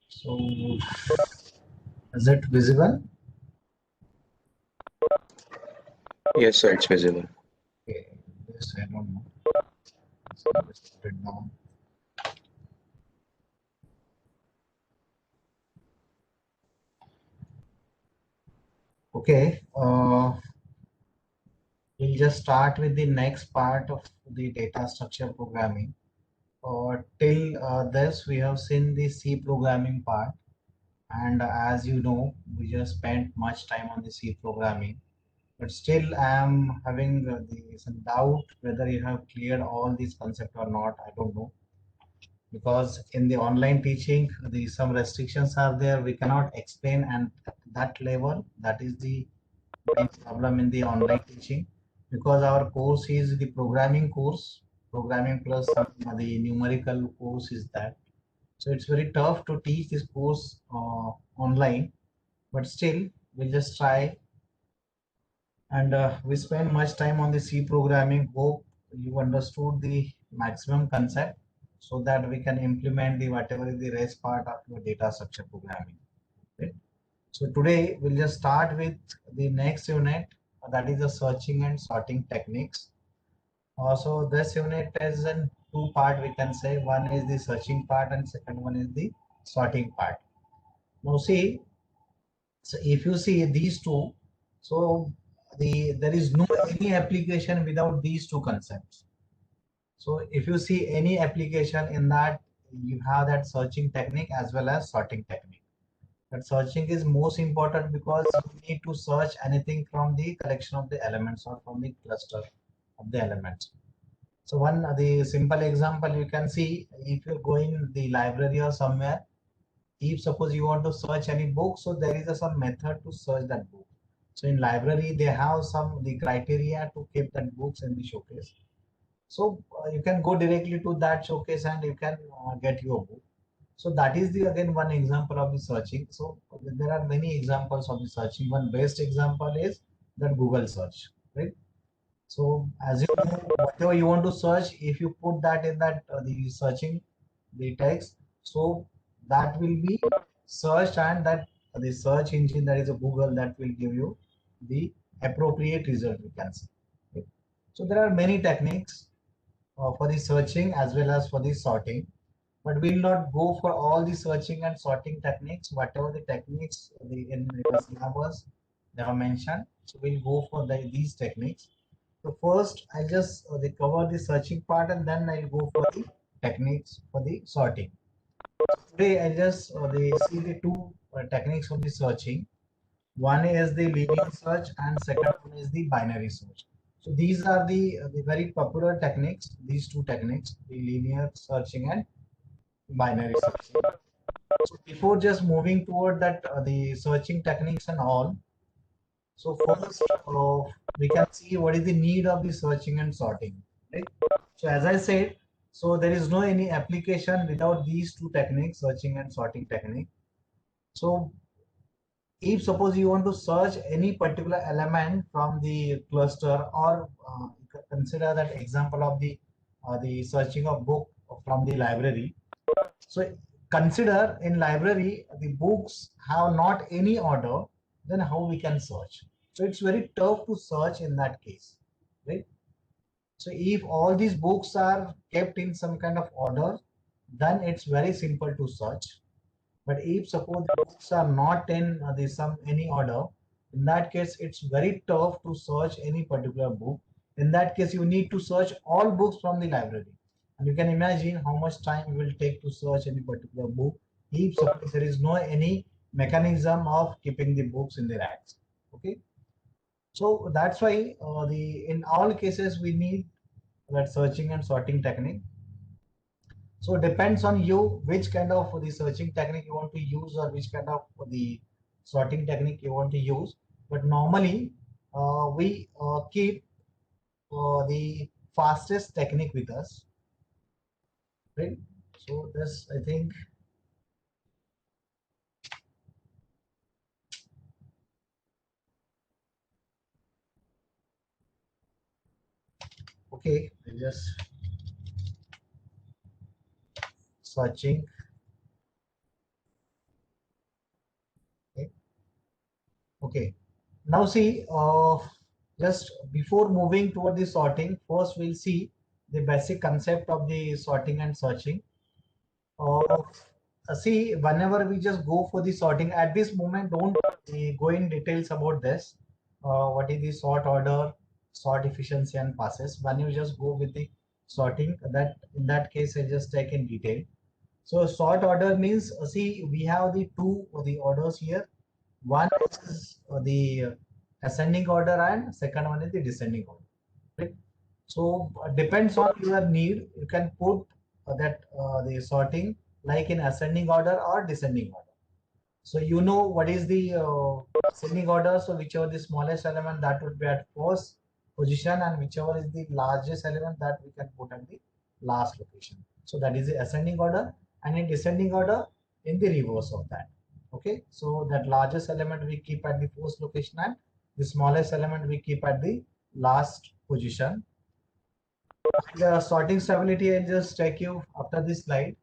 So is it visible? Yes, sir, it's visible. Okay, this I don't know. So let's put it down. Okay, we'll just start with the next part of the data structure programming. Till this, we have seen the C programming part, and as you know, we just spent much time on the C programming. But still, I am having some doubt whether you have cleared all these concepts or not. I don't know, because in the online teaching, the some restrictions are there. We cannot explain, and at that level, that is the main problem in the online teaching, because our course is the programming course, programming plus the numerical course is that. So it's very tough to teach this course online, but still we'll just try. And we spend much time on the C programming. Hope you understood the maximum concept so that we can implement the whatever is the rest part of your data structure programming. Right? So today we'll just start with the next unit, that is the searching and sorting techniques. So this unit is in two part, we can say. One is the searching part and second one is the sorting part. Now see, so if you see these two, so there is no any application without these two concepts. So if you see any application in that, you have that searching technique as well as sorting technique. But searching is most important because you need to search anything from the collection of the elements or from the cluster of the elements. So one the simple example you can see, if you're going the library or somewhere, if suppose you want to search any book, so there is some method to search that book. So in library they have some the criteria to keep that books in the showcase. So you can go directly to that showcase and you can get your book. So that is the again one example of the searching. So there are many examples of the searching. One best example is that Google search, right? So as you know, whatever you want to search, if you put that in that the searching, the text, so that will be searched, and that the search engine, that is a Google, that will give you the appropriate result, we can say. Okay. So there are many techniques for the searching as well as for the sorting, but we'll not go for all the searching and sorting techniques. Whatever the techniques in the syllabus they have mentioned, so we'll go for these techniques. So first, I'll just cover the searching part, and then I'll go for the techniques for the sorting. Today, I just see the two techniques of the searching. One is the linear search, and second one is the binary search. So these are the very popular techniques. These two techniques, the linear searching and binary searching. So before just moving toward that, the searching techniques and all, so first, we can see what is the need of the searching and sorting, right? So as I said, so there is no any application without these two techniques, searching and sorting technique. So if suppose you want to search any particular element from the cluster, or consider that example of the searching of book from the library. So consider in library the books have not any order, then how we can search? So it's very tough to search in that case, right? So if all these books are kept in some kind of order, then it's very simple to search. But if suppose the books are not in the some any order, in that case it's very tough to search any particular book. In that case, you need to search all books from the library, and you can imagine how much time it will take to search any particular book if suppose there is no any mechanism of keeping the books in the racks. Okay, so that's why the in all cases we need that searching and sorting technique. So it depends on you which kind of the searching technique you want to use, or which kind of the sorting technique you want to use. But normally we keep the fastest technique with us, right? So this, I think, okay. I just searching. Okay. Now see, just before moving toward the sorting, first we'll see the basic concept of the sorting and searching. See, whenever we just go for the sorting, at this moment, don't go in details about this. What is the sort order, sort efficiency, and passes. When you just go with the sorting, that in that case, I just take in detail. So sort order means, see, we have the two the orders here. One is the ascending order, and second one is the descending order. Right? So depends on your need. You can put that the sorting like in ascending order or descending order. So you know what is the ascending order. So whichever the smallest element that would be at first position, and whichever is the largest element that we can put at the last location. So that is the ascending order, and in descending order in the reverse of that. Okay, so that largest element we keep at the first location, and the smallest element we keep at the last position. The sorting stability, I'll just take you after this slide.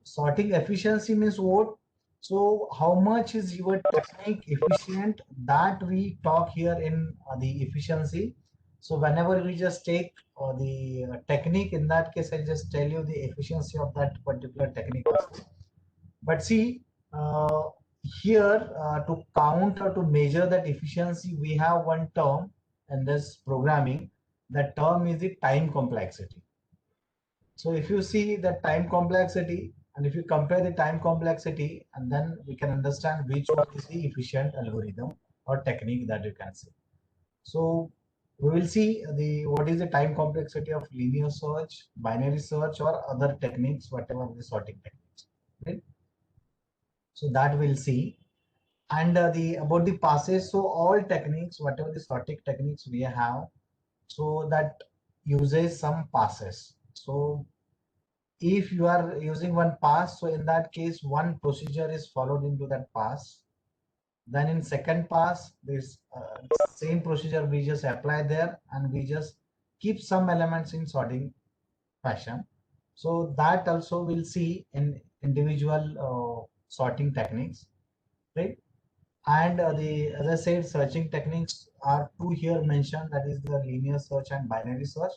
Sorting efficiency means what? So how much is your technique efficient, that we talk here in the efficiency. So whenever we just take the technique, in that case, I just tell you the efficiency of that particular technique. But see, uh, here to count or to measure that efficiency, we have one term in this programming. That term is the time complexity. So if you see the time complexity, and if you compare the time complexity, and then we can understand which one is the efficient algorithm or technique that you can see. So we will see the what is the time complexity of linear search, binary search, or other techniques, whatever the sorting techniques. Right? So that we'll see. And the about the passes, so all techniques, whatever the sorting techniques we have, so that uses some passes. So if you are using one pass, so in that case, one procedure is followed into that pass. Then in second pass, this same procedure we just apply there, and we just keep some elements in sorting fashion. So that also we'll see in individual sorting techniques, right? And the, as I said, searching techniques are two here mentioned, that is the linear search and binary search.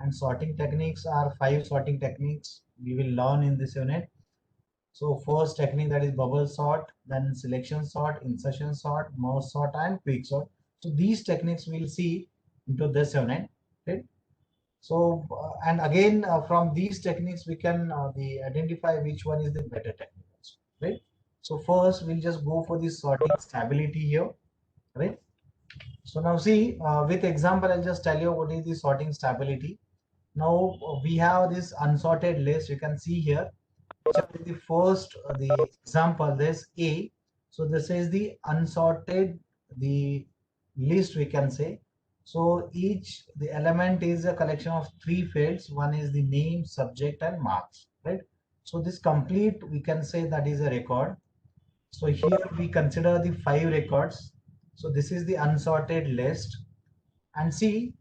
And sorting techniques are 5 sorting techniques we will learn in this unit. So first technique, that is bubble sort, then selection sort, insertion sort, merge sort, and quick sort. So these techniques we'll see into this unit. Okay. So and again from these techniques we can the identify which one is the better technique, right? So first we'll just go for the sorting stability here, right? So now see, with example, I'll just tell you what is the sorting stability. Now we have this unsorted list. You can see here, which is the first, the example, this A. So this is the unsorted, the list we can say. So each, the element is a collection of 3 fields. One is the name, subject, and marks, right? So this complete, we can say that is a record. So here we consider the 5 records. So this is the unsorted list. And see,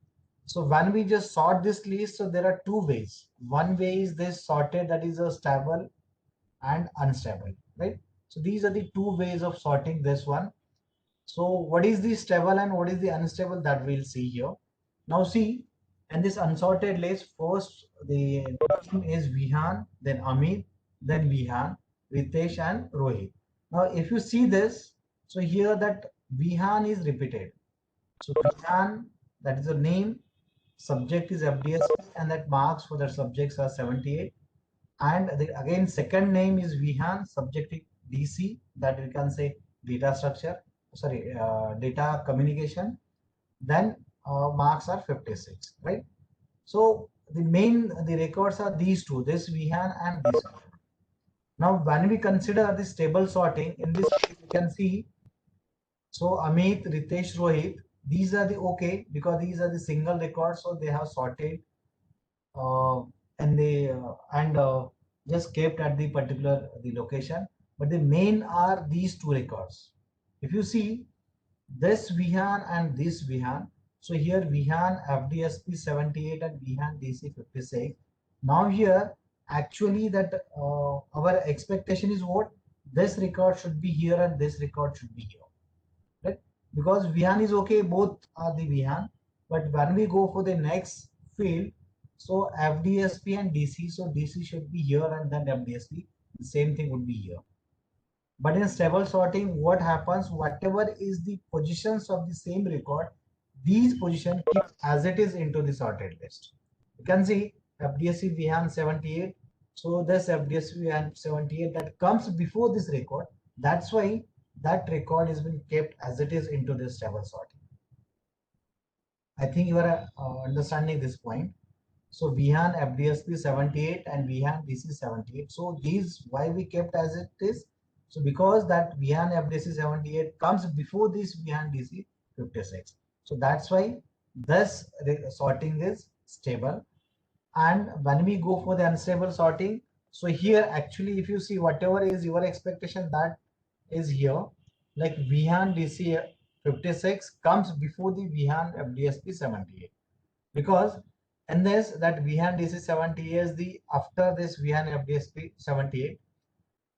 so when we just sort this list, so there are two ways. One way is this sorted, that is a stable and unstable, right? So these are the two ways of sorting this one. So what is the stable and what is the unstable, that we'll see here. Now see, in this unsorted list, first the name is Vihan, then Amit, then Vihan, Ritesh, and Rohit. Now if you see this, so here that Vihan is repeated. So Vihan, that is the name, subject is FDSP, and that marks for the subjects are 78. And the, again, second name is Vihan, subject is DC, that we can say data structure, sorry, data communication. Then marks are 56, right? So the main, the records are these two, this Vihan and this Vihan. Now when we consider the stable sorting, in this case you can see, so Amit, Ritesh, Rohit, these are the okay, because these are the single records, so they have sorted uh, and they and just kept at the particular the location. But the main are these two records. If you see this Vihan and this Vihan, so here Vihan FDSP 78 and Vihan DC 56. Now here actually that our expectation is what? This record should be here and this record should be here, right? Because Vihan is okay, both are the Vihan, but when we go for the next field, so FDSP and DC, so DC should be here and then FDSP, the same thing would be here. But in stable sorting, what happens? Whatever is the positions of the same record, these positions keep as it is into the sorted list. You can see FDSC Vihan 78. So this FDSC Vihan 78 that comes before this record. That's why that record is being kept as it is into this stable sorting. I think you are understanding this point. So Vihan FDSP 78 and Vihan DC 78. So these why we kept as it is. So because that Vihan FDC 78 comes before this Vihan DC 56. So that's why this sorting is stable. And when we go for the unstable sorting, so here actually if you see whatever is your expectation, that is here. Like Vihan DC 56 comes before the Vihan FDSP 78, because in this that Vihan DC 78 is the after this Vihan FDSP 78,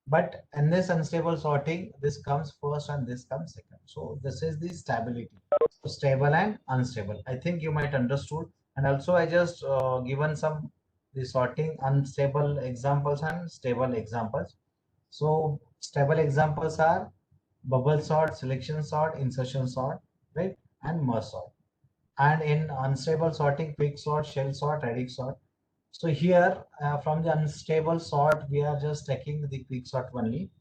but in this unstable sorting this comes first and this comes second. So this is the stability, so stable and unstable. I think you might understood. And also I just given some the sorting unstable examples and stable examples. So stable examples are bubble sort, selection sort, insertion sort, right, and merge sort. And in unstable sorting, quick sort, shell sort, radix sort. So here from the unstable sort, we are just taking the quick sort only.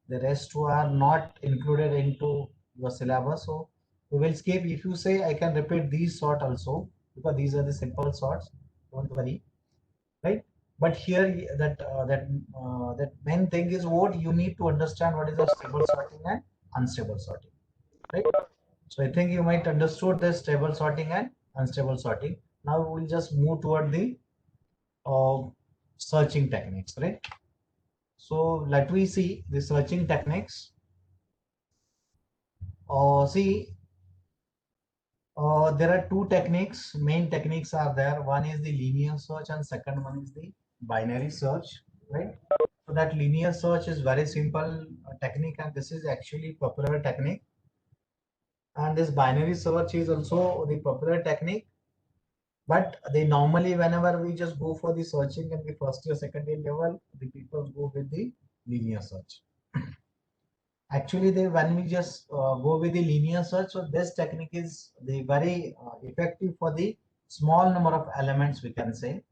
The rest two are not included into your syllabus. So we will skip. If you say I can repeat these sort also, because these are the simple sorts, don't worry, right? But here that main thing is what you need to understand what is a stable sorting and unstable sorting, right? So I think you might understood the stable sorting and unstable sorting. Now we'll just move toward the uh, searching techniques, right? So let we see the searching techniques. See, there are two techniques. Main techniques are there. One is the linear search and second one is the binary search, right? So that linear search is very simple technique, and this is actually popular technique. And this binary search is also the popular technique. But they normally, whenever we just go for the searching in the first year, second year level, the people go with the linear search. Actually, they when we just go with the linear search, so this technique is the very effective for the small number of elements, we can say.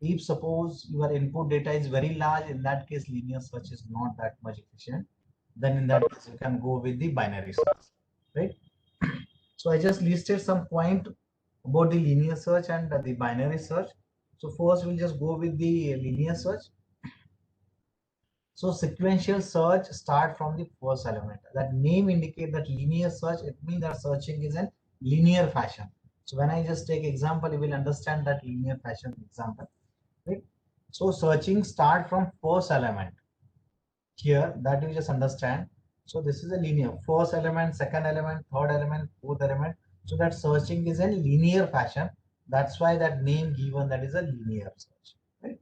If suppose your input data is very large, in that case, linear search is not that much efficient. Then in that case, you can go with the binary search, right? So I just listed some point about the linear search and the binary search. So first we'll just go with the linear search. So sequential search start from the first element. That name indicate that linear search, it means that searching is in linear fashion. So when I just take example, you will understand that linear fashion example, right? So searching start from first element here, that you just understand. So this is a linear first element, second element, third element, fourth element. So that searching is in linear fashion. That's why that name given, that is a linear search, right?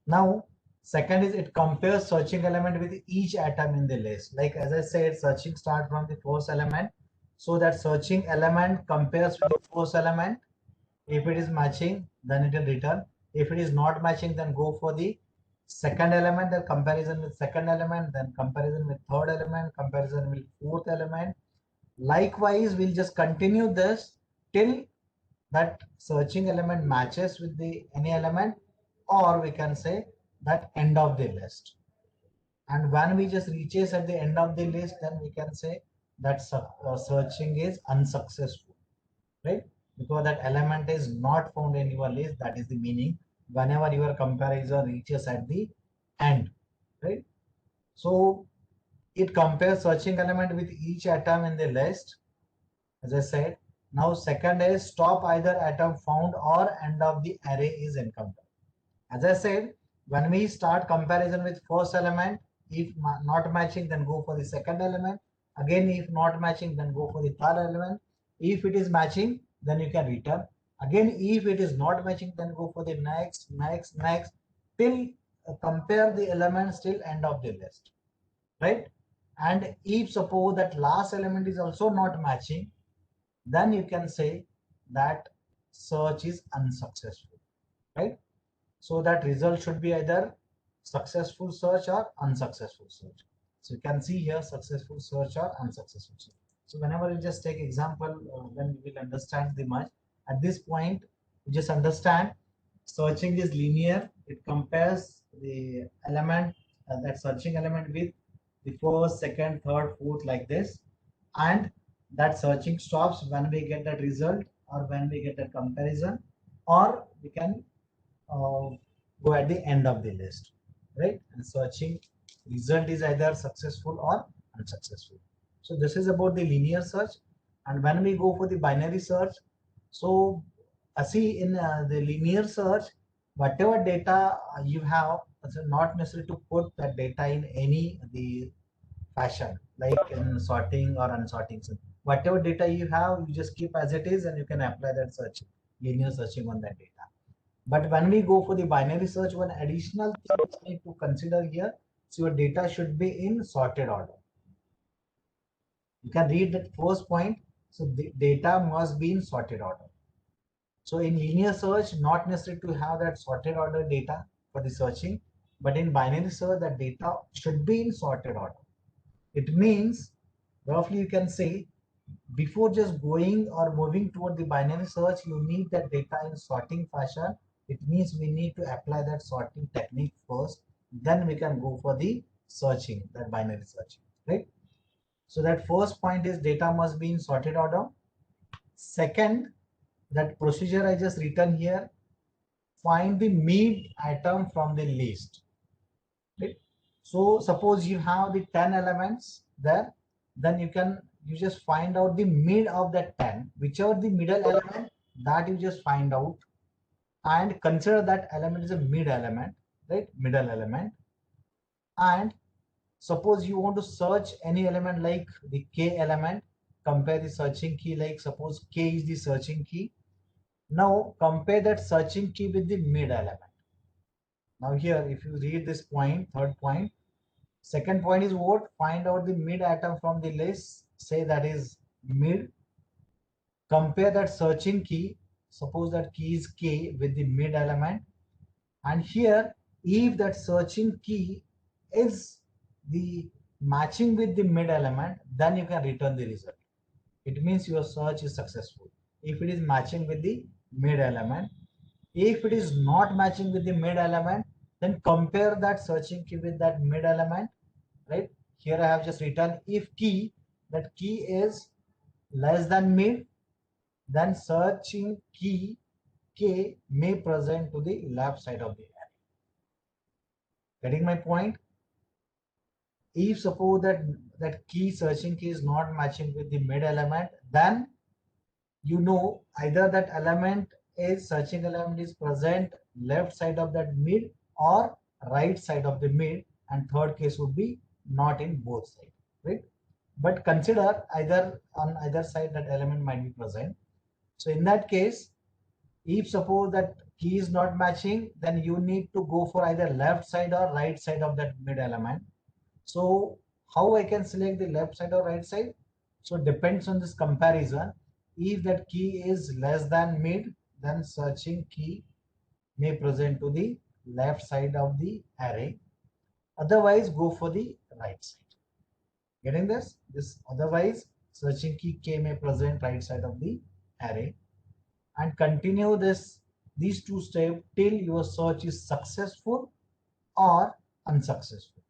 Now second is it compares searching element with each atom in the list. Like as I said, searching start from the first element. So that searching element compares with the first element. If it is matching, then it will return. If it is not matching, then go for the second element, then comparison with second element, then comparison with third element, comparison with fourth element. Likewise, we'll just continue this till that searching element matches with the any element, or we can say that end of the list. And when we just reaches at the end of the list, then we can say that searching is unsuccessful, right? Because that element is not found in your list. That is the meaning whenever your comparison reaches at the end, right? So it compares searching element with each atom in the list, as I said. Now second is stop either atom found or end of the array is encountered. As I said, when we start comparison with first element, if not matching, then go for the second element. Again, if not matching, then go for the third element. If it is matching, then you can return. Again, if it is not matching, then go for the next, next, next, till compare the elements till end of the list, right? And if suppose that last element is also not matching, then you can say that search is unsuccessful, right? So that result should be either successful search or unsuccessful search. So you can see here successful search or unsuccessful search. So whenever you just take example, then you will understand the much. At this point, you just understand searching is linear. It compares the element, that searching element with the first, second, third, fourth like this. And that searching stops when we get that result or when we get a comparison, or we can go at the end of the list, right? And searching result is either successful or unsuccessful. So this is about the linear search. And when we go for the binary search, so see in the linear search, whatever data you have, it's not necessary to put that data in any the fashion like in sorting or unsorting. So whatever data you have, you just keep as it is and you can apply that search, linear searching on that data. But when we go for the binary search, one additional thing which you need to consider here, so your data should be in sorted order. You can read that first point. So the data must be in sorted order. So in linear search, not necessary to have that sorted order data for the searching, but in binary search, that data should be in sorted order. It means roughly you can say before just going or moving toward the binary search, you need that data in sorting fashion. It means we need to apply that sorting technique first, then we can go for the searching, that binary searching, right? So that first point is data must be in sorted order. Second, that procedure I just written here, find the mid item from the list. Right? So suppose you have the 10 elements there, then you just find out the mid of that 10, whichever the middle element that you just find out, and consider that element is a mid element, right? Middle element. And suppose you want to search any element like the k element, compare the searching key, like suppose k is the searching key. Now compare that searching key with the mid element. Now here, if you read this point, third point, second point is what? Find out the mid atom from the list. Say that is mid. Compare that searching key. Suppose that key is k with the mid element. And here, if that searching key is the matching with the mid element, then you can return the result. It means your search is successful. If it is matching with the mid element, if it is not matching with the mid element, then compare that searching key with that mid element, right? Here I have just written if key, that key is less than mid, then searching key k may present to the left side of the array. Getting my point? If suppose that key searching key is not matching with the mid element, then you know either that element is searching element is present left side of that mid or right side of the mid, and third case would be not in both sides, right? But consider either on either side that element might be present. So in that case, if suppose that key is not matching, then you need to go for either left side or right side of that mid element. So how I can select the left side or right side? So it depends on this comparison. If that key is less than mid, then searching key may present to the left side of the array. Otherwise, go for the right side. Getting this? This otherwise searching key k may present right side of the array, and continue these two steps till your search is successful or unsuccessful.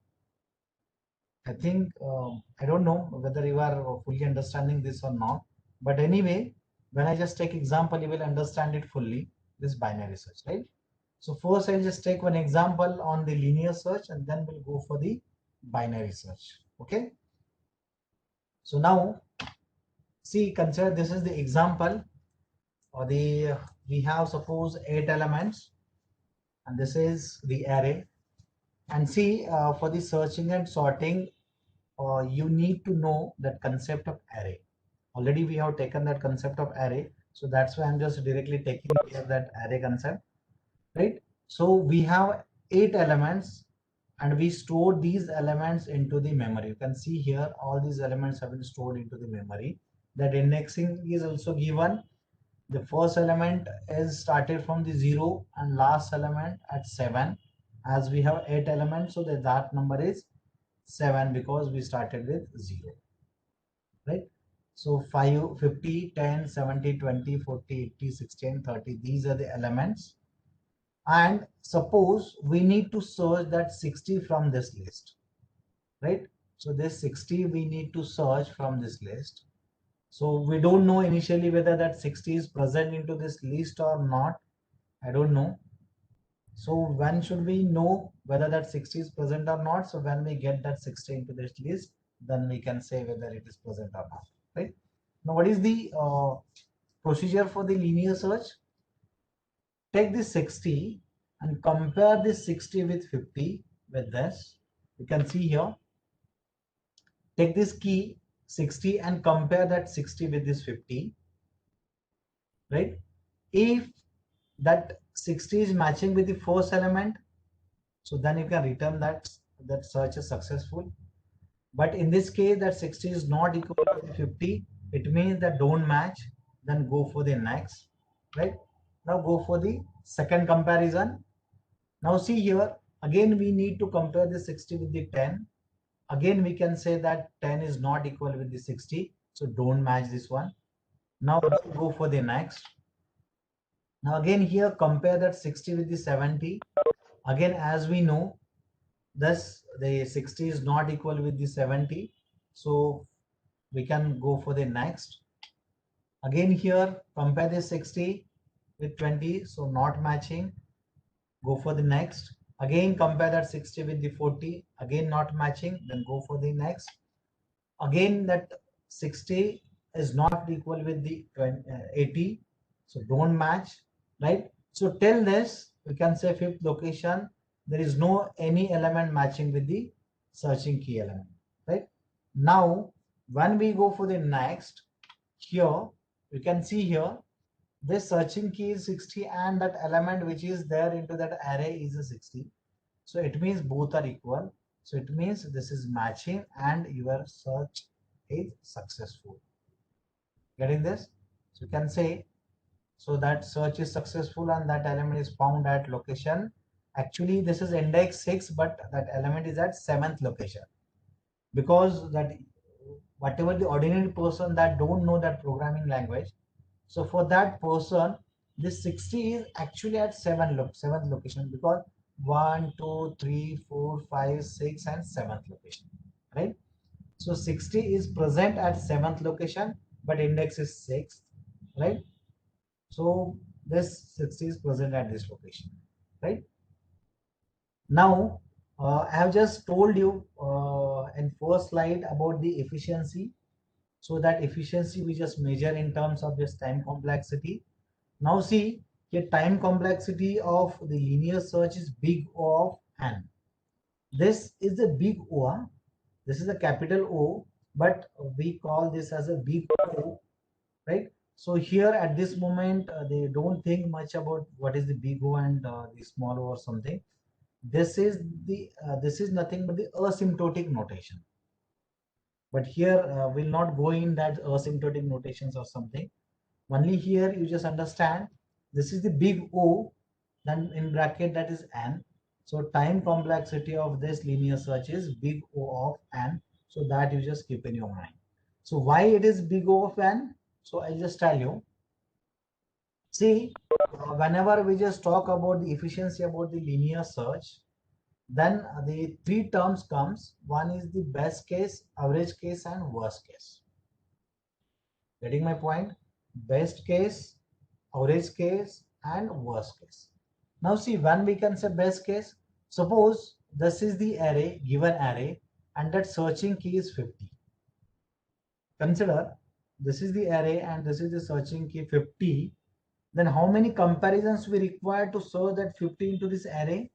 I think I don't know whether you are fully understanding this or not, but anyway, when I just take example, you will understand it fully. This binary search, right? So first, I'll just take one example on the linear search, and then we'll go for the binary search. Okay. So now, see, consider this is the example, or the we have suppose 8 elements, and this is the array. And see, for the searching and sorting, you need to know that concept of array. Already we have taken that concept of array, so that's why I'm just directly taking care of that array concept, right? So we have 8 elements, and we stored these elements into the memory. You can see here all these elements have been stored into the memory. That indexing is also given. The first element is started from the 0 and last element at 7. As we have 8 elements, so that number is 7 because we started with 0, right? So 5, 50, 10, 70, 20, 40, 80, 16, 30, these are the elements. And suppose we need to search that 60 from this list, right? So this 60 we need to search from this list. So we don't know initially whether that 60 is present into this list or not. I don't know. So when should we know whether that 60 is present or not? So when we get that 60 into this list, then we can say whether it is present or not, right? Now, what is the procedure for the linear search? Take this 60 and compare this 60 with 50 with this. You can see here. Take this key 60 and compare that 60 with this 50, right? If that 60 is matching with the first element, so then you can return that search is successful. But in this case, that 60 is not equal to 50, it means that don't match. Then go for the next, right? Now go for the second comparison. Now see here, again we need to compare the 60 with the 10. Again we can say that 10 is not equal with the 60, so don't match this one. Now go for the next. Now again here compare that 60 with the 70. Again, as we know, thus the 60 is not equal with the 70, so we can go for the next. Again here compare the 60 with 20, so not matching, go for the next. Again compare that 60 with the 40, again not matching, then go for the next. Again that 60 is not equal with the 80, so don't match, right? So till this we can say fifth location there is no any element matching with the searching key element, right? Now when we go for the next, here you can see here this searching key is 60 and that element which is there into that array is a 60, so it means both are equal, so it means this is matching and your search is successful. Getting this? So you can say, so that search is successful and that element is found at location. Actually this is index 6, but that element is at 7th location, because that whatever the ordinary person that don't know that programming language, so for that person this 60 is actually at 7th location, because 1 2 3 4 5 6 and 7th location, right? So 60 is present at 7th location, but index is 6th, right? So this 60 is present at this location, right? Now I have just told you in first slide about the efficiency. So that efficiency we just measure in terms of this time complexity. Now see, the time complexity of the linear search is big O of n. This is the big O. This is a capital O, but we call this as a big O, right? So here at this moment, they don't think much about what is the big O and the small O or something. This is nothing but the asymptotic notation. But here we'll not go in that asymptotic notations or something. Only here you just understand this is the big O, then in bracket that is n. So time complexity of this linear search is big O of n. So that you just keep in your mind. So why it is big O of n? So I'll just tell you. See, whenever we just talk about the efficiency about the linear search, then the three terms comes. One is the best case, average case, and worst case. Getting my point? Best case, average case, and worst case. Now see, when we can say best case, suppose this is the array, given array, and that searching key is 50. Consider this is the array and this is the searching key 50. Then how many comparisons we require to search that 50 into this array?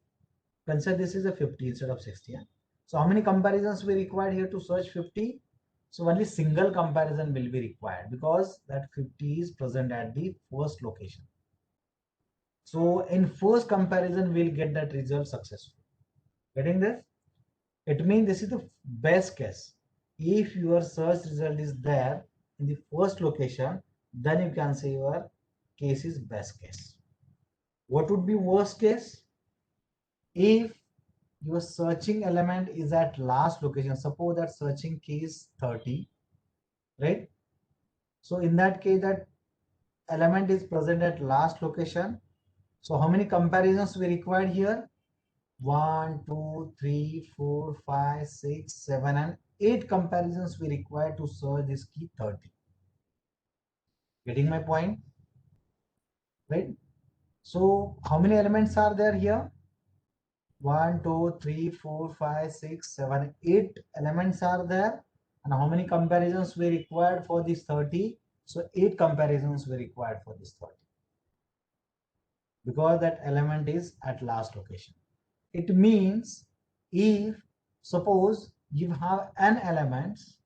Consider this is a 50 instead of 60. Yeah? So how many comparisons we required here to search 50? So only single comparison will be required because that 50 is present at the first location. So in first comparison, we'll get that result successful. Getting this? It means this is the best case. If your search result is there in the first location, then you can say your case is best case. What would be worst case? If your searching element is at last location, suppose that searching key is 30, right? So in that case, that element is present at last location. So how many comparisons we required here? 1, 2, 3, 4, 5, 6, 7, and 8 comparisons we require to search this key 30. Getting my point? Right? So how many elements are there here? 1, 2, 3, 4, 5, 6, 7, 8 elements are there. And how many comparisons we required for this 30? So 8 comparisons we required for this 30. Because that element is at last location. It means if suppose you have n elements,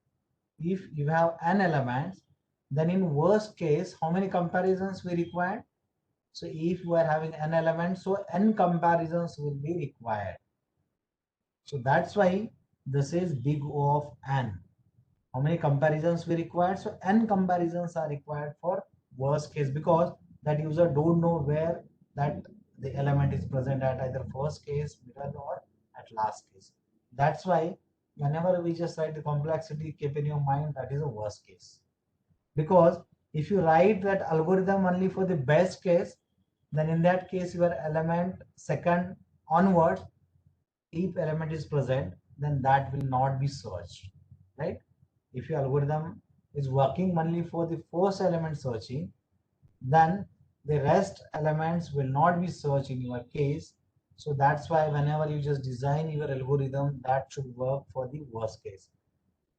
if you have n elements, then in worst case, how many comparisons we required? So if you are having n elements, so n comparisons will be required. So that's why this is big O of n. How many comparisons we require? So n comparisons are required for worst case, because that user don't know where that the element is present at either first case, middle, or at last case. That's why whenever we just write the complexity, keep in your mind that is a worst case. Because if you write that algorithm only for the best case, then in that case your element second onwards, if element is present, then that will not be searched, right? If your algorithm is working only for the first element searching, then the rest elements will not be searched in your case. So that's why whenever you just design your algorithm, that should work for the worst case.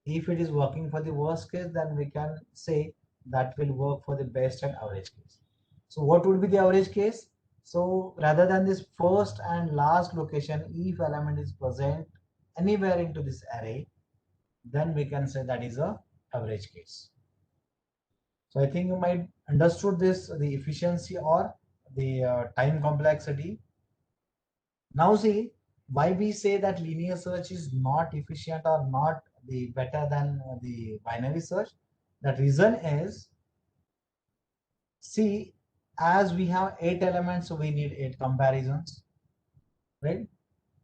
If it is working for the worst case, then we can say that will work for the best and average case. So what would be the average case? So rather than this first and last location, if element is present anywhere into this array, then we can say that is a average case. So I think you might understood this, the efficiency or the time complexity. Now see why we say that linear search is not efficient or not the better than the binary search. The reason is, see, as we have 8 elements, so we need 8 comparisons, right?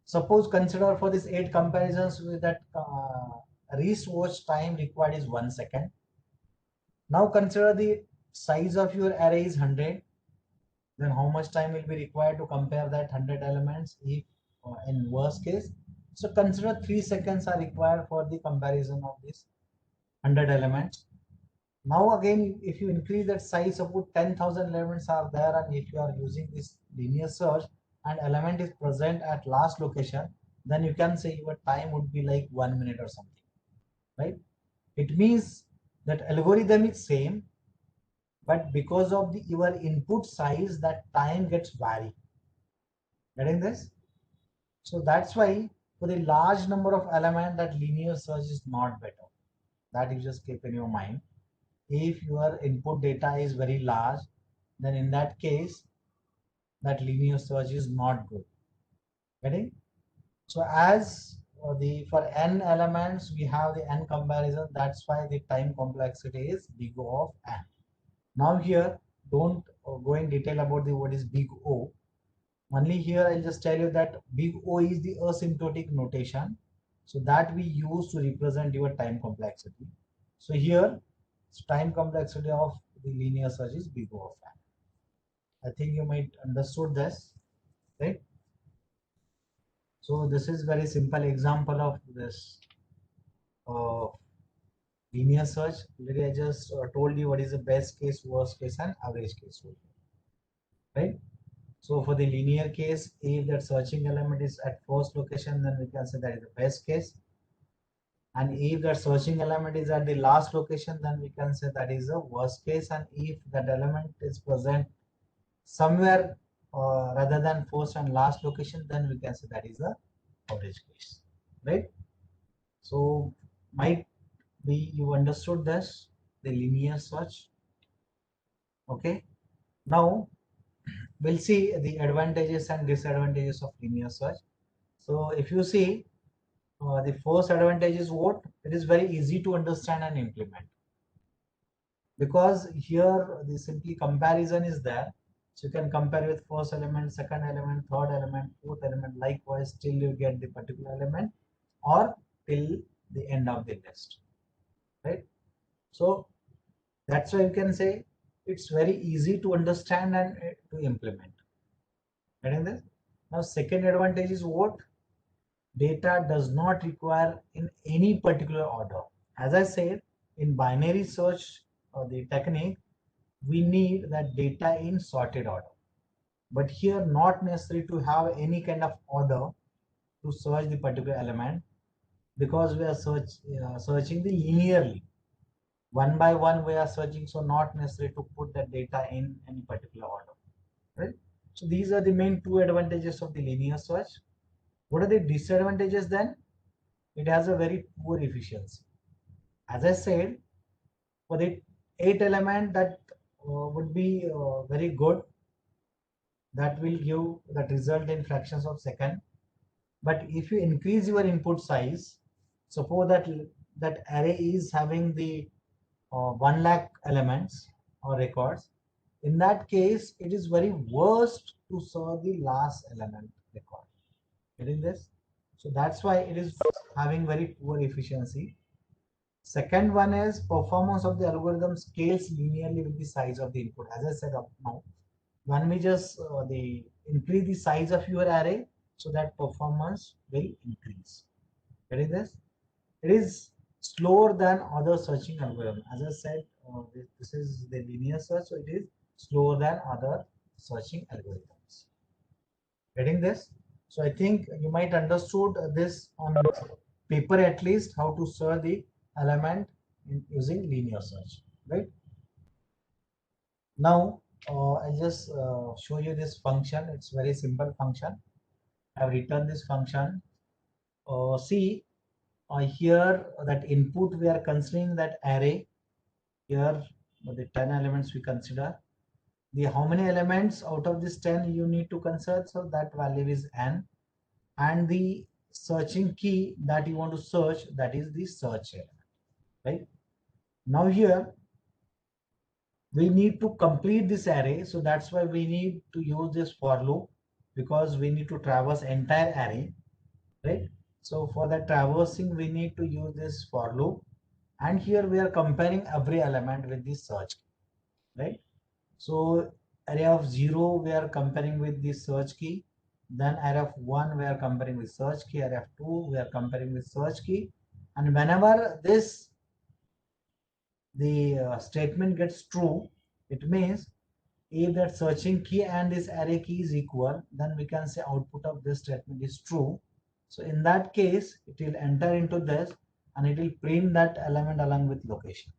Suppose consider for this 8 comparisons with that reach time required is 1 second. Now consider the size of your array is 100. Then how much time will be required to compare that 100 elements if in worst case? So consider 3 seconds are required for the comparison of this 100 elements. Now again, if you increase that size, suppose 10,000 elements are there, and if you are using this linear search and element is present at last location, then you can say your time would be like 1 minute or something, right? It means that algorithm is same, but because of the your input size, that time gets varied. Getting this? So that's why for the large number of element, that linear search is not better. That you just keep in your mind. If your input data is very large, then in that case, that linear search is not good. Getting? So as the for n elements, we have the n comparison. That's why the time complexity is big O of n. Now here, don't go in detail about the what is big O. Only here I'll just tell you that big O is the asymptotic notation. So that we use to represent your time complexity. So here, time complexity of the linear search is big O of n. I think you might understood this, right? So this is very simple example of this uh, linear search. Already I just told you what is the best case, worst case, and average case, right? So for the linear case, if that searching element is at first location, then we can say that is the best case. And if that searching element is at the last location, then we can say that is the worst case. And if that element is present somewhere rather than first and last location, then we can say that is the average case, right? So might be you understood this, the linear search. Okay. Now we'll see the advantages and disadvantages of linear search. So if you see, the first advantage is what? It is very easy to understand and implement, because here the simply comparison is there. So you can compare with first element, second element, third element, fourth element, likewise till you get the particular element or till the end of the list, right? So that's why you can say it's very easy to understand and to implement. Getting this? Now, second advantage is what? Data does not require in any particular order. As I said, in binary search or the technique, we need that data in sorted order. But here, not necessary to have any kind of order to search the particular element, because we are searching the linearly. One by one we are searching, so not necessary to put the data in any particular order, right? So these are the main two advantages of the linear search. What are the disadvantages then? It has a very poor efficiency. As I said, for the 8 element, that would be very good, that will give that result in fractions of second. But if you increase your input size, suppose that that array is having the 1 lakh elements or records, in that case it is very worst to serve the last element record. Getting this? So that's why it is having very poor efficiency. Second one is performance of the algorithm scales linearly with the size of the input. As I said up now, when we just the increase the size of your array, so that performance will increase. Getting this? It is slower than other searching algorithm. As I said, this is the linear search, so it is slower than other searching algorithms. Getting this? So I think you might understood this on paper at least, how to search the element using linear search, right? Now I'll just show you this function. It's very simple function. I've written this function. See, here that input we are considering that array. Here the 10 elements we consider. The how many elements out of this 10 you need to consider, so that value is n, and the searching key that you want to search, that is the search element, right? Now here we need to complete this array, so that's why we need to use this for loop, because we need to traverse entire array, right? So for that traversing we need to use this for loop, and here we are comparing every element with the search, right? So array of 0 we are comparing with the search key, then array of 1 we are comparing with search key, array of 2 we are comparing with search key, and whenever this the statement gets true, it means if that searching key and this array key is equal, then we can say output of this statement is true. So in that case, it will enter into this and it will print that element along with location,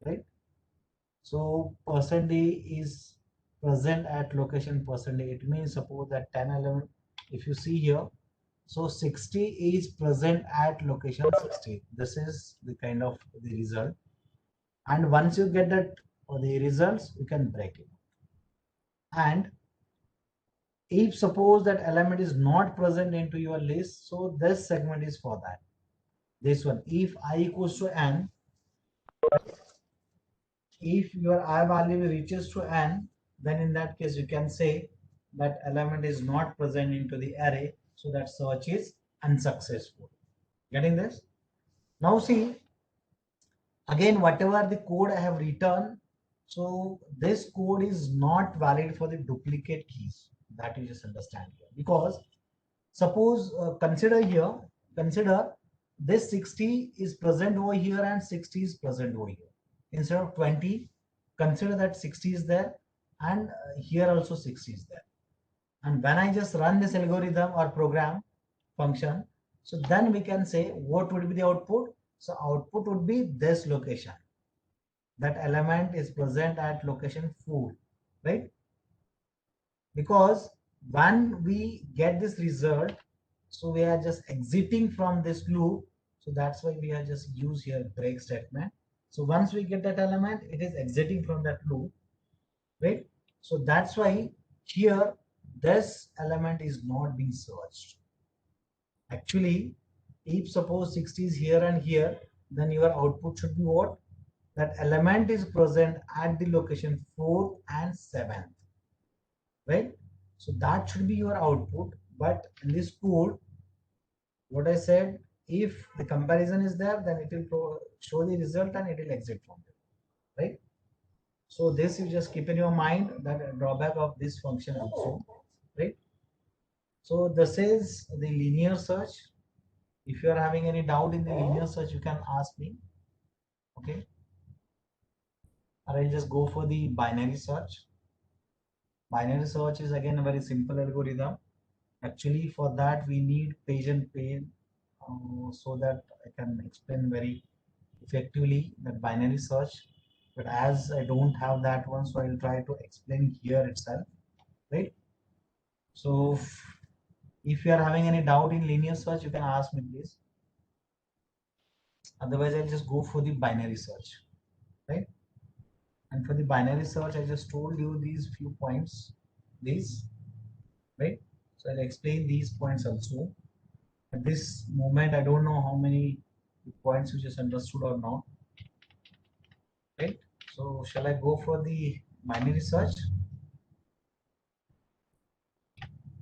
right? So %d is present at location %d. It means suppose that 10 element, if you see here, so 60 is present at location 60. This is the kind of the result. And once you get that the results, you can break it. And if suppose that element is not present into your list, so this segment is for that. This one, if I equals to n, if your I value reaches to n, then in that case you can say that element is not present into the array, so that search is unsuccessful. Getting this? Now see, again whatever the code I have written, so this code is not valid for the duplicate keys, that you just understand here. Because suppose consider this 60 is present over here and 60 is present over here. Instead of 20, consider that 60 is there, and here also 60 is there. And when I just run this algorithm or program function, so then we can say what would be the output. So output would be this location, that element is present at location 4, right? Because when we get this result, so we are just exiting from this loop, so that's why we are just use here break statement. So once we get that element, it is exiting from that loop, right? So that's why Here, this element is not being searched. Actually, if suppose 60 is here and here, then your output should be what? That element is present at the location 4th and 7th, right? So that should be your output. But in this code, what I said, if the comparison is there, then it will show the result and it will exit from there, right? So this you just keep in your mind, that a drawback of this function also, right? So this is the linear search. If you are having any doubt in the linear search, you can ask me, okay? Or I'll just go for the binary search. Binary search is again a very simple algorithm. Actually, for that we need page and pane, so that I can explain very effectively that binary search. But as I don't have that one, so I'll try to explain here itself, right? So if you are having any doubt in linear search, you can ask me, please. Otherwise, I'll just go for the binary search, right? And for the binary search, I just told you these few points, these, right? So I'll explain these points also. At this moment, I don't know how many points you just understood or not, right? So shall I go for the binary search?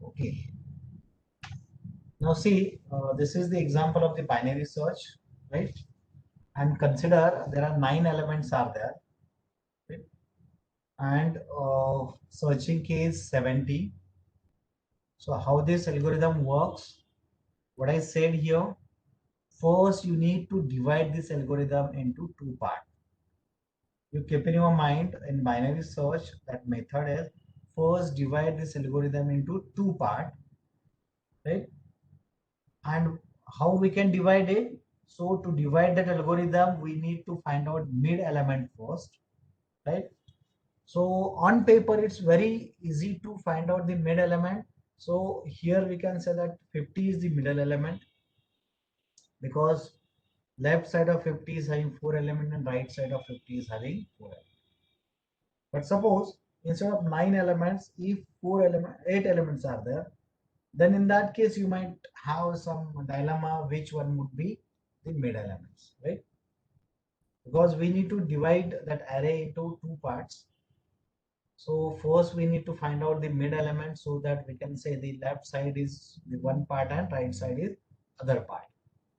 Okay. Now see, this is the example of the binary search, right? And consider there are 9 elements are there, right? And searching key is 70. So how this algorithm works, what I said here, first you need to divide this algorithm into two parts. You keep in your mind in binary search that method is first divide this algorithm into two parts, right? And how we can divide it? So to divide that algorithm, we need to find out mid element first, right? So on paper, it's very easy to find out the mid element. So here we can say that 50 is the middle element, because left side of 50 is having 4 elements and right side of 50 is having 4 elements. But suppose instead of 9 elements, if 8 elements are there, then in that case you might have some dilemma which one would be the mid elements, right? Because we need to divide that array into two parts. So first we need to find out the mid element, so that we can say the left side is the one part and right side is other part,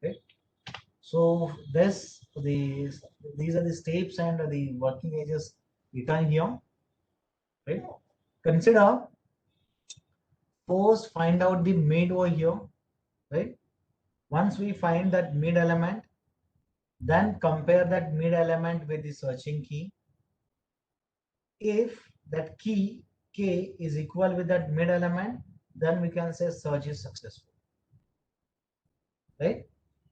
right? So these are the steps and the working edges written here, right? Consider first find out the mid over here, right? Once we find that mid element, then compare that mid element with the searching key. If that key k is equal with that mid element, then we can say search is successful, right?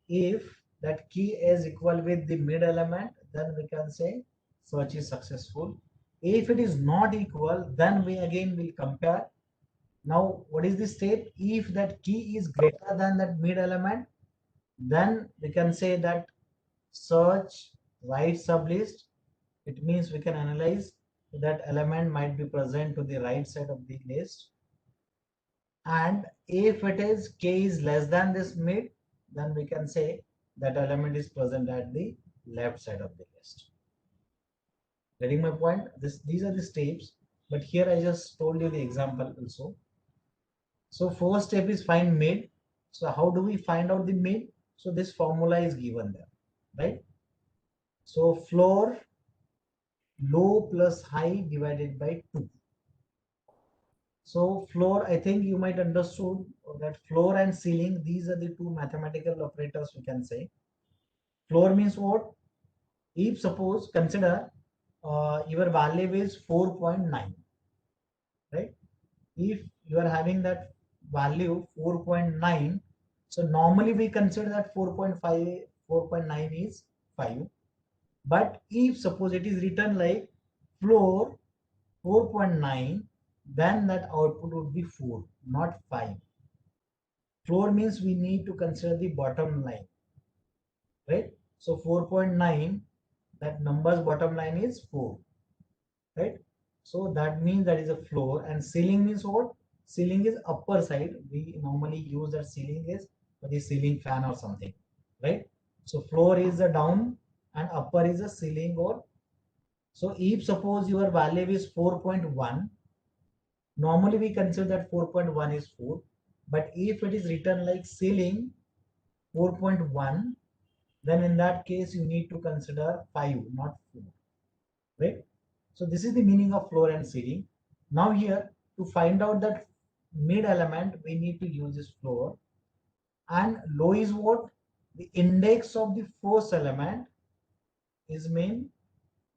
If that key is equal with the mid element, then we can say search is successful. If it is not equal, then we again will compare. Now, what is the step? If that key is greater than that mid element, then we can say that search right sublist. It means we can analyze that element might be present to the right side of the list. And if it is k is less than this mid, then we can say that element is present at the left side of the list. Getting my point? These are the steps, but here I just told you the example also. So first step is find mid. So how do we find out the mid? So this formula is given there, right? So floor low plus high divided by 2. So floor, I think you might understood that floor and ceiling, these are the two mathematical operators we can say. Floor means what? If suppose consider your value is 4.9, right? If you are having that value 4.9, so normally we consider that 4.5, 4.9 is 5. But if suppose it is written like floor 4.9, then that output would be 4, not 5. Floor means we need to consider the bottom line, right? So 4.9, that number's bottom line is 4, right? So that means that is a floor, and ceiling means what? Ceiling is upper side. We normally use that ceiling is for the ceiling fan or something, right? So floor is the down and upper is a ceiling. Or so if suppose your value is 4.1, normally we consider that 4.1 is 4, but if it is written like ceiling 4.1, then in that case you need to consider 5, not 4, right? So this is the meaning of floor and ceiling. Now here, to find out that mid element, we need to use this floor, and low is what? The index of the first element is mean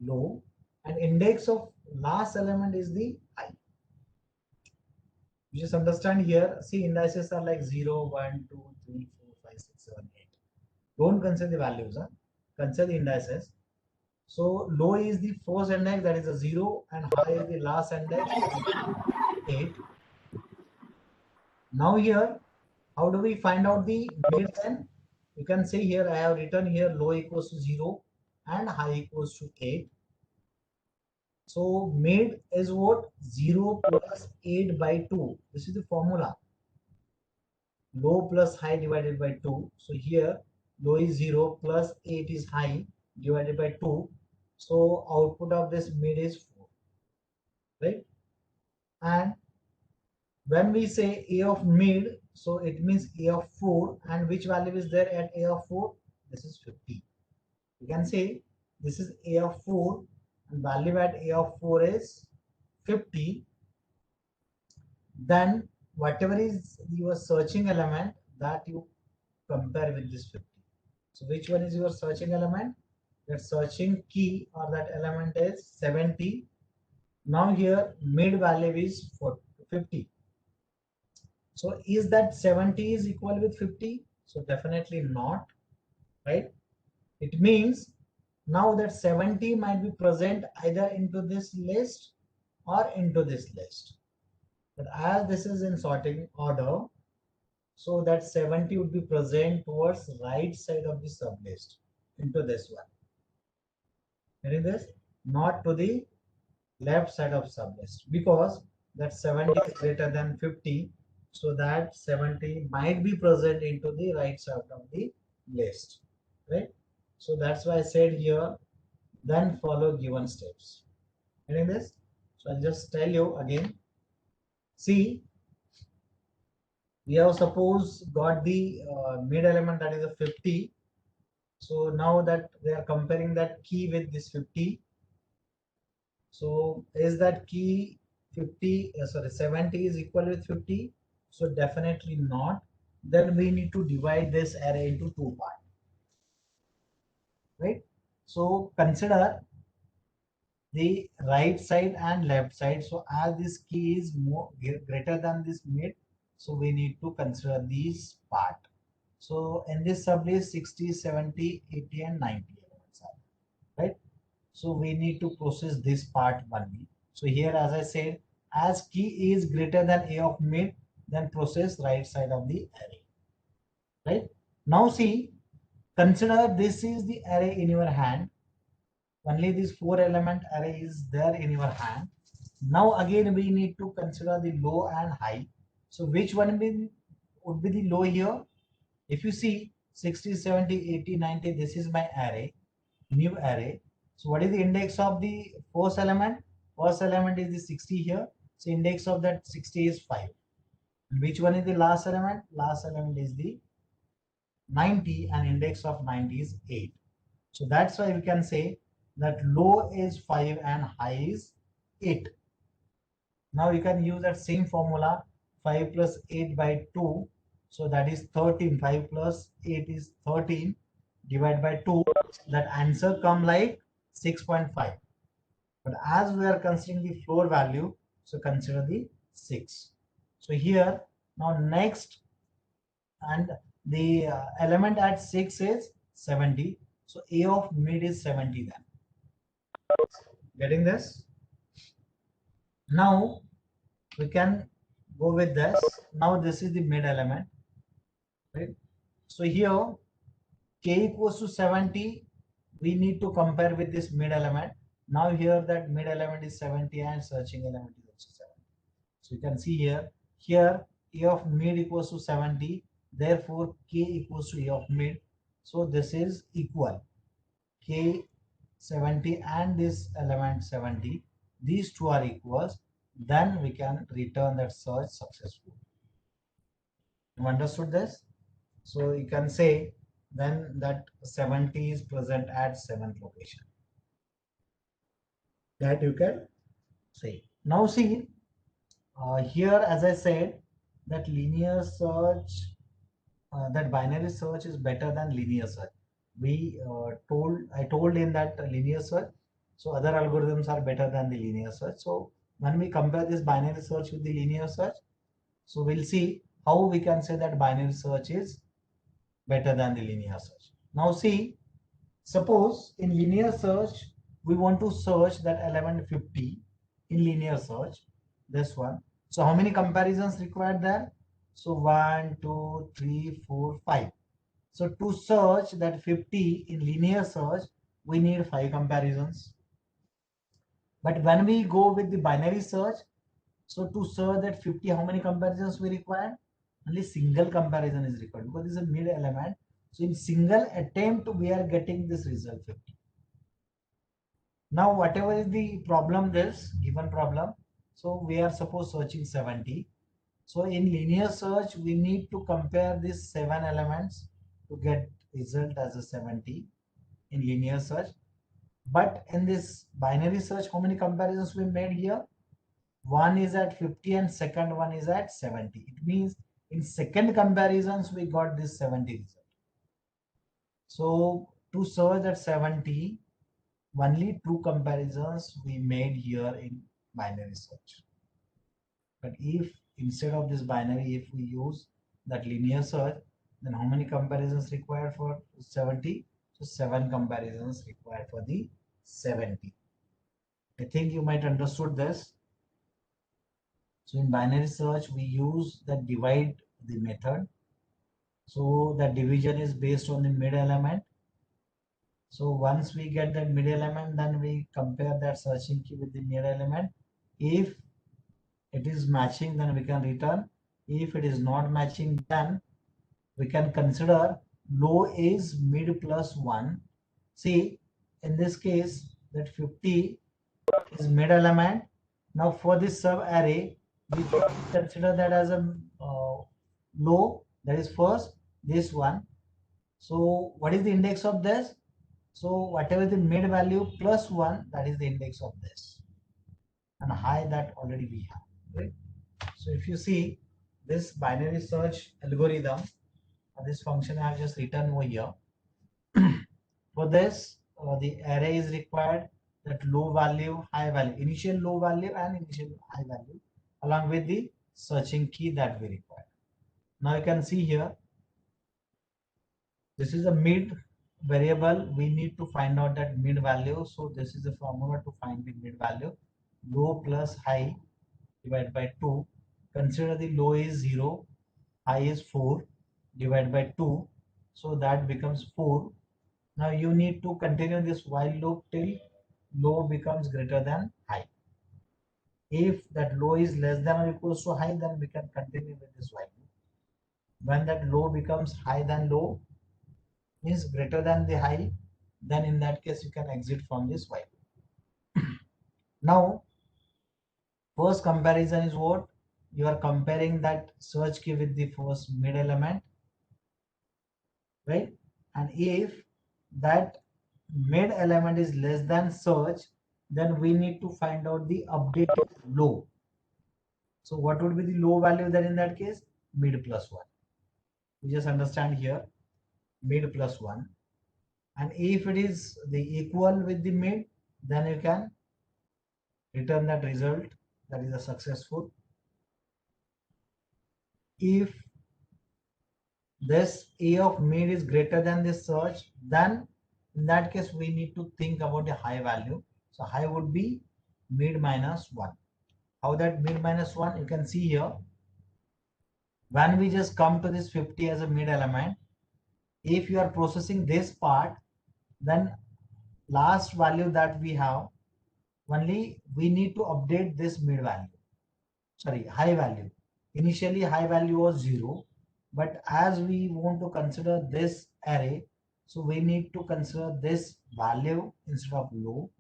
low, and index of last element is the high. You just understand here. See, indices are like 0, 1, 2, 3, 4, 5, 6, 7, 8. Don't consider the values, huh? Consider the indices. So low is the first index, that is a 0, and high is the last index, 8. Now here, how do we find out the mid then? You can see here, I have written here low equals to 0 and high equals to 8. So mid is what? 0 plus 8 by 2. This is the formula. Low plus high divided by 2. So here low is 0 plus 8 is high divided by 2. So output of this mid is 4, right? And when we say A of mid, so it means A of 4, and which value is there at A of 4? This is 50. You can say this is A of 4 and value at A of 4 is 50. Then whatever is your searching element, that you compare with this 50. So which one is your searching element? That searching key or that element is 70. Now here mid value is 50. So is that 70 is equal with 50? So definitely not, right? It means now that 70 might be present either into this list or into this list. But as this is in sorting order, so that 70 would be present towards right side of the sublist into this one. Getting this? Not to the left side of sublist, because that 70 is greater than 50, so that 70 might be present into the right side of the list, right? So that's why I said here, then follow given steps. Getting this? So I'll just tell you again. See, we have suppose got the mid element, that is a 50. So now that they are comparing that key with this 50, so is that key 50, sorry, 70 is equal with 50? So definitely not. Then we need to divide this array into two parts, right? So consider the right side and left side. So as this key is more greater than this mid, so we need to consider these part. So in this sublist 60, 70, 80 and 90 elements are, right? So we need to process this part only. So here, as I said, as key is greater than A of mid, then process right side of the array, right? Now see, consider this is the array in your hand. Only this 4 element array is there in your hand. Now again we need to consider the low and high. So which one would be the low here? If you see 60, 70, 80, 90, this is my array, new array. So what is the index of the first element? First element is the 60 here. So index of that 60 is 5. And which one is the last element? Last element is the 90 and index of 90 is 8. So that's why we can say that low is 5 and high is 8. Now you can use that same formula, 5 plus 8 by 2. So that is 13. 5 plus 8 is 13. Divide by 2. That answer come like 6.5. But as we are considering the floor value, so consider the 6. So here, now next, and the element at 6 is 70. So A of mid is 70 then. Getting this? Now we can go with this. Now this is the mid element, right? So here k equals to 70. We need to compare with this mid element. Now here that mid element is 70 and searching element is also 70. So you can see here A of mid equals to 70, therefore K equals to A of mid. So this is equal. K 70 and this element 70, these two are equals, then we can return that search successful. You understood this? So you can say then that 70 is present at 7th location. That you can say. Now see, here as I said, that linear search, that binary search is better than linear search. I told in that linear search, so other algorithms are better than the linear search. So when we compare this binary search with the linear search, so we'll see how we can say that binary search is better than the linear search. Now see, suppose in linear search, we want to search that element 50 in linear search, this one. So how many comparisons required there? So 1, 2, 3, 4, 5. So to search that 50 in linear search, we need 5 comparisons. But when we go with the binary search, so to search that 50, how many comparisons we require? Only single comparison is required because this is a mid element. So in single attempt, we are getting this result 50. Now, whatever is the problem, this given problem, so we are suppose searching 70. So in linear search, we need to compare these 7 elements to get result as a 70 in linear search. But in this binary search, how many comparisons we made here? One is at 50 and second one is at 70. It means in second comparisons, we got this 70 result. So to search at 70, only two comparisons we made here in binary search. But if instead of this binary, if we use that linear search, then how many comparisons required for 70? So 7 comparisons required for the 70. I think you might understood this. So in binary search, we use the divide the method. So the division is based on the mid element. So once we get that mid element, then we compare that searching key with the mid element. If it is matching, then we can return. If it is not matching, then we can consider low is mid plus 1. See, in this case, that 50 is mid element. Now for this sub array, we consider that as a low, that is first, this one. So what is the index of this? So whatever the mid value plus 1, that is the index of this. And high that already we have. Right? So if you see this binary search algorithm, this function I have just written over here. For this, the array is required, that low value, high value, initial low value and initial high value, along with the searching key that we require. Now you can see here, this is a mid variable. We need to find out that mid value. So this is the formula to find the mid value. Low plus high divided by 2. Consider the low is 0, high is 4, divided by 2. So that becomes 4. Now you need to continue this while loop till low becomes greater than high. If that low is less than or equals to high, then we can continue with this while loop. When that low becomes high than low, is greater than the high, then in that case you can exit from this while loop. Now, first comparison is what? You are comparing that search key with the first mid element, right? And if that mid element is less than search, then we need to find out the updated low. So what would be the low value then in that case? Mid plus 1. You just understand here, mid plus 1. And if it is the equal with the mid, then you can return that result, that is a successful. If this A of mid is greater than this search, then in that case we need to think about the high value. So high would be mid minus 1. How that mid minus 1? You can see here, when we just come to this 50 as a mid element, if you are processing this part, then last value that we have, only we need to update this mid value, sorry, high value. Initially high value was 0, but as we want to consider this array, so we need to consider this value instead of low.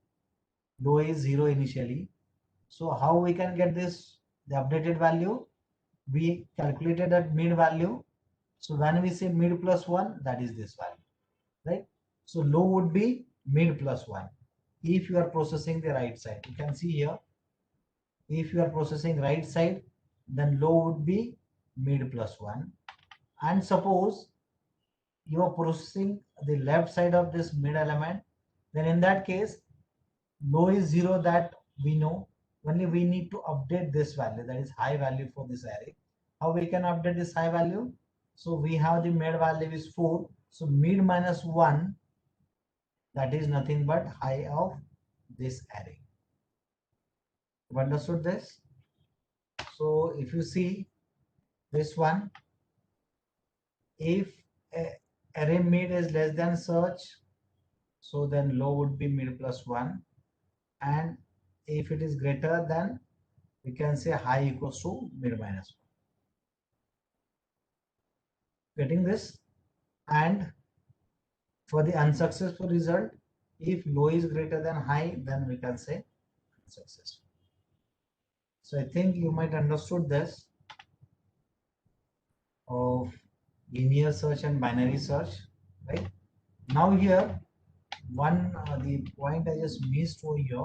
Low is 0 initially. So how we can get this, the updated value? We calculated that mid value. So when we say mid plus 1, that is this value, right? So low would be mid plus 1 if you are processing the right side. You can see here, if you are processing right side, then low would be mid plus 1. And suppose you are processing the left side of this mid element, then in that case low is 0, that we know. Only we need to update this value, that is high value for this array. How we can update this high value? So we have the mid value is 4, so mid minus 1, that is nothing but high of this array. You understood this? So if you see this one, if array mid is less than search, so then low would be mid plus 1, and if it is greater than, we can say high equals to mid minus 1. Getting this? And for the unsuccessful result, if low is greater than high, then we can say unsuccessful. So I think you might understood this of linear search and binary search, right? Now here, one the point I just missed over here,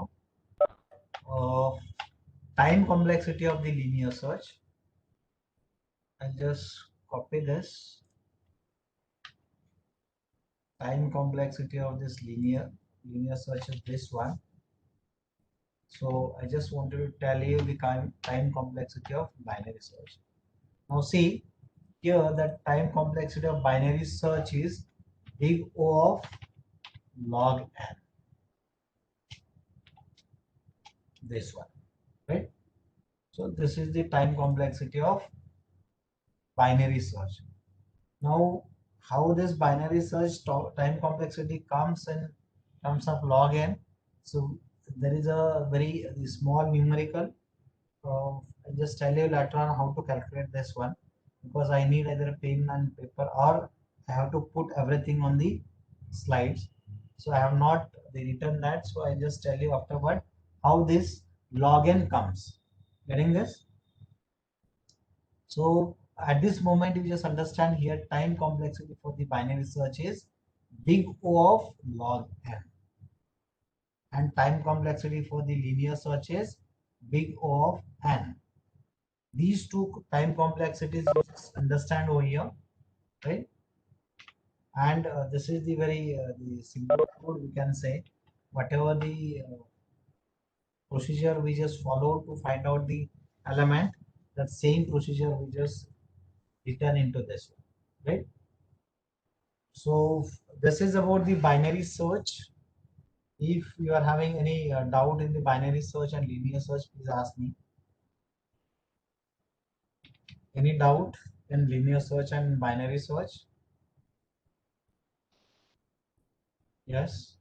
time complexity of the linear search. I'll just copy this. Time complexity of this linear search is this one. So I just wanted to tell you the time complexity of binary search. Now see here, that time complexity of binary search is big O of log n. This one, right? So this is the time complexity of binary search. Now how this binary search time complexity comes in terms of log n? So there is a very small numerical. I'll just tell you later on how to calculate this one, because I need either a pen and paper, or I have to put everything on the slides. So I have not written that, so I just tell you afterward how this log n comes. Getting this? So at this moment, you just understand here, time complexity for the binary search is big O of log n, and time complexity for the linear search is big O of n. These two time complexities you just understand over here, right? And this is the very the simple code, we can say. Whatever the procedure we just follow to find out the element, that same procedure we just return into this one, right? So this is about the binary search. If you are having any doubt in the binary search and linear search, please ask me. Any doubt in linear search and binary search? Yes.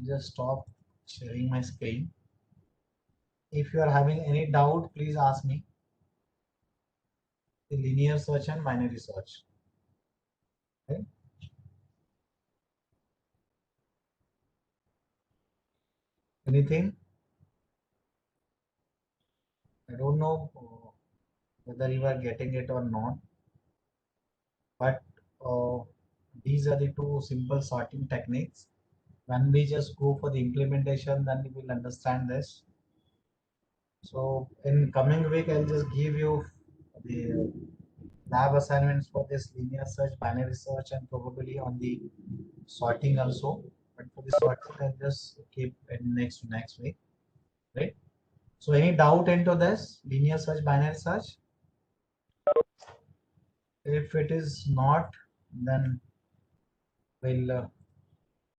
Just stop sharing my screen. If you are having any doubt, please ask me. The linear search and binary search. Okay? Anything? I don't know whether you are getting it or not, but uh, these are the two simple sorting techniques. When we just go for the implementation, then we will understand this. So in coming week, I'll just give you the lab assignments for this linear search, binary search, and probably on the sorting also. But for the sorting, I'll just keep it next week, right? So any doubt into this linear search, binary search? If it is not, then we'll